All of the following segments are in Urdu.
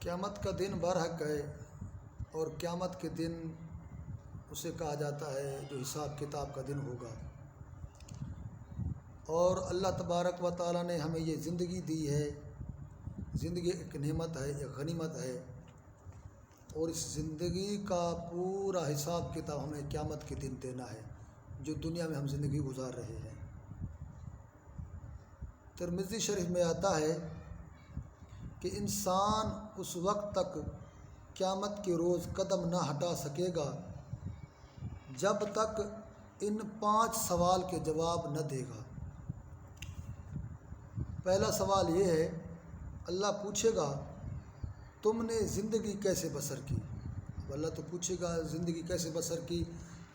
قیامت کا دن برحق ہے، اور قیامت کے دن اسے کہا جاتا ہے جو حساب کتاب کا دن ہوگا۔ اور اللہ تبارک و تعالیٰ نے ہمیں یہ زندگی دی ہے، زندگی ایک نعمت ہے، ایک غنیمت ہے، اور اس زندگی کا پورا حساب کتاب ہمیں قیامت کے دن دینا ہے جو دنیا میں ہم زندگی گزار رہے ہیں۔ ترمذی شریف میں آتا ہے کہ انسان اس وقت تک قیامت کے روز قدم نہ ہٹا سکے گا جب تک ان 5 سوال کے جواب نہ دے گا۔ پہلا سوال یہ ہے، اللہ پوچھے گا تم نے زندگی کیسے بسر کی؟ اب اللہ تو پوچھے گا زندگی کیسے بسر کی۔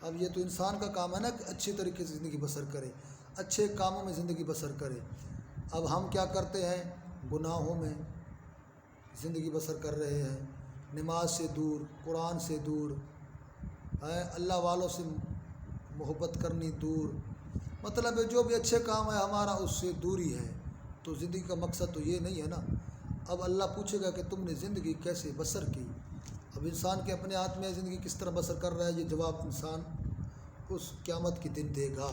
اب یہ تو انسان کا کام ہے نا کہ اچھی طریقے سے زندگی بسر کرے، اچھے کاموں میں زندگی بسر کرے۔ اب ہم کیا کرتے ہیں؟ گناہوں میں زندگی بسر کر رہے ہیں، نماز سے دور، قرآن سے دور، اللہ والوں سے محبت کرنی دور، مطلب جو بھی اچھے کام ہے ہمارا اس سے دوری ہے۔ تو زندگی کا مقصد تو یہ نہیں ہے نا۔ اب اللہ پوچھے گا کہ تم نے زندگی کیسے بسر کی؟ اب انسان کے اپنے ہاتھ میں زندگی کس طرح بسر کر رہا ہے، یہ جواب انسان اس قیامت کے دن دے گا۔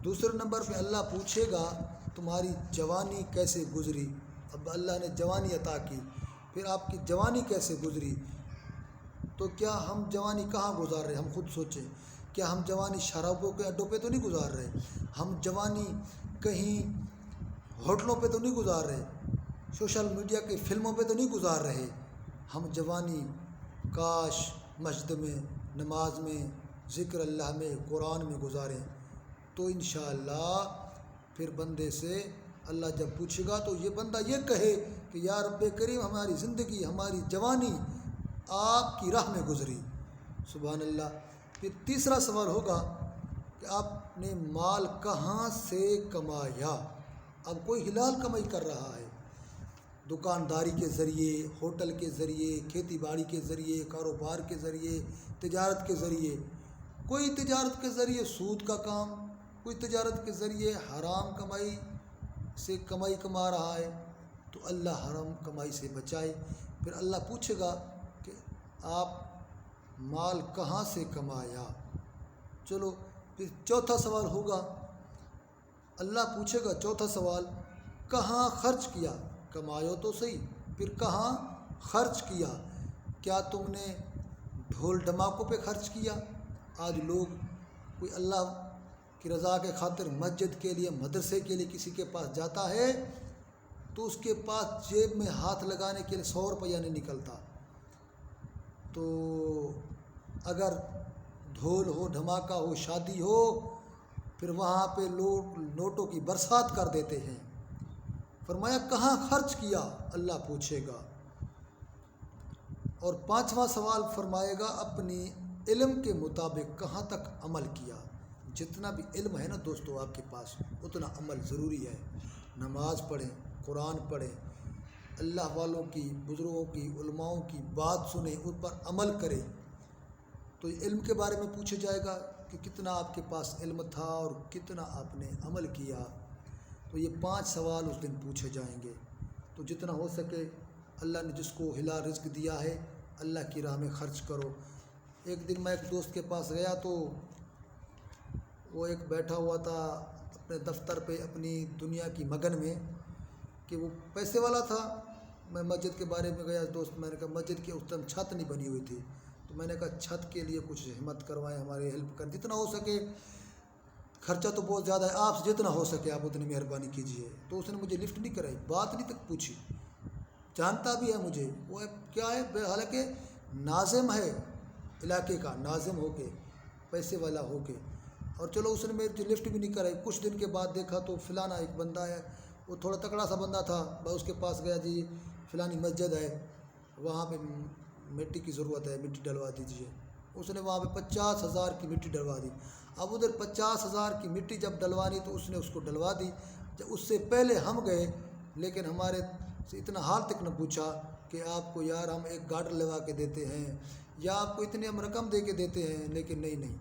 دوسرے نمبر پہ اللہ پوچھے گا تمہاری جوانی کیسے گزری؟ اب اللہ نے جوانی عطا کی، پھر آپ کی جوانی کیسے گزری؟ تو کیا ہم جوانی کہاں گزار رہے ہیں؟ ہم خود سوچیں، کیا ہم جوانی شرابوں کے اڈوں پہ تو نہیں گزار رہے؟ ہم جوانی کہیں ہوٹلوں پہ تو نہیں گزار رہے؟ سوشل میڈیا کے فلموں پہ تو نہیں گزار رہے؟ ہم جوانی کاش مسجد میں، نماز میں، ذکر اللہ میں، قرآن میں گزاریں، تو انشاءاللہ پھر بندے سے اللہ جب پوچھے گا تو یہ بندہ یہ کہے کہ یا رب کریم ہماری زندگی، ہماری جوانی آپ کی راہ میں گزری۔ سبحان اللہ۔ پھر تیسرا سوال ہوگا کہ آپ نے مال کہاں سے کمایا؟ اب کوئی حلال کمائی کر رہا ہے، دکانداری کے ذریعے، ہوٹل کے ذریعے، کھیتی باڑی کے ذریعے، کاروبار کے ذریعے، تجارت کے ذریعے۔ کوئی تجارت کے ذریعے سود کا کام، کوئی تجارت کے ذریعے حرام کمائی سے کمائی کما رہا ہے، تو اللہ حرام کمائی سے بچائے۔ پھر اللہ پوچھے گا کہ آپ مال کہاں سے کمایا؟ چلو پھر چوتھا سوال ہوگا، اللہ پوچھے گا چوتھا سوال، کہاں خرچ کیا؟ کمایا تو صحیح، پھر کہاں خرچ کیا؟ کیا تم نے ڈھول ڈھماکوں پہ خرچ کیا؟ آج لوگ کوئی اللہ کی رضا کے خاطر مسجد کے لیے، مدرسے کے لیے کسی کے پاس جاتا ہے تو اس کے پاس جیب میں ہاتھ لگانے کے لیے 100 روپیہ نہیں نکلتا۔ تو اگر ڈھول ہو، دھماکہ ہو، شادی ہو، پھر وہاں پہ لوگ نوٹوں کی برسات کر دیتے ہیں۔ فرمایا کہاں خرچ کیا؟ اللہ پوچھے گا۔ اور 5واں سوال فرمائے گا اپنی علم کے مطابق کہاں تک عمل کیا؟ جتنا بھی علم ہے نا دوستو آپ کے پاس، اتنا عمل ضروری ہے۔ نماز پڑھیں، قرآن پڑھیں، اللہ والوں کی، بزرگوں کی، علماؤں کی بات سنیں، ان پر عمل کریں۔ تو علم کے بارے میں پوچھا جائے گا کہ کتنا آپ کے پاس علم تھا اور کتنا آپ نے عمل کیا۔ تو یہ 5 سوال اس دن پوچھے جائیں گے۔ تو جتنا ہو سکے اللہ نے جس کو حلال رزق دیا ہے اللہ کی راہ میں خرچ کرو۔ ایک دن میں ایک دوست کے پاس گیا تو وہ ایک بیٹھا ہوا تھا اپنے دفتر پہ اپنی دنیا کی مگن میں، کہ وہ پیسے والا تھا۔ میں مسجد کے بارے میں گیا دوست، میں نے کہا مسجد کی اس ٹائم چھت نہیں بنی ہوئی تھی، تو میں نے کہا چھت کے لیے کچھ ہمت کروائیں، ہماری ہیلپ کریں، جتنا ہو سکے۔ خرچہ تو بہت زیادہ ہے، آپ سے جتنا ہو سکے آپ اتنی مہربانی کیجیے۔ تو اس نے مجھے لفٹ نہیں کرائی، بات نہیں تک پوچھی، جانتا بھی ہے مجھے، وہ کیا ہے، حالانکہ ناظم ہے علاقے کا، ناظم ہو کے، پیسے والا ہو کے، اور چلو اس نے میری لفٹ بھی نہیں کرائی۔ کچھ دن کے بعد دیکھا تو فلانا ایک بندہ ہے، وہ تھوڑا تکڑا سا بندہ تھا، میں اس کے پاس گیا، جی فلانی مسجد ہے وہاں پہ مٹی کی ضرورت ہے، مٹی ڈلوا دیجیے۔ اس نے وہاں پہ 50,000 کی مٹی ڈلوا دی۔ اب ادھر 50,000 کی مٹی جب ڈلوانی تو اس نے اس کو ڈلوا دی۔ جب اس سے پہلے ہم گئے لیکن ہمارے سے اتنا حال تک نہ پوچھا کہ آپ کو یار ہم ایک گارڈر لگا کے دیتے ہیں یا آپ کو اتنی ہم رقم دے کے دیتے ہیں، لیکن نہیں،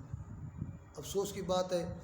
افسوس کی بات ہے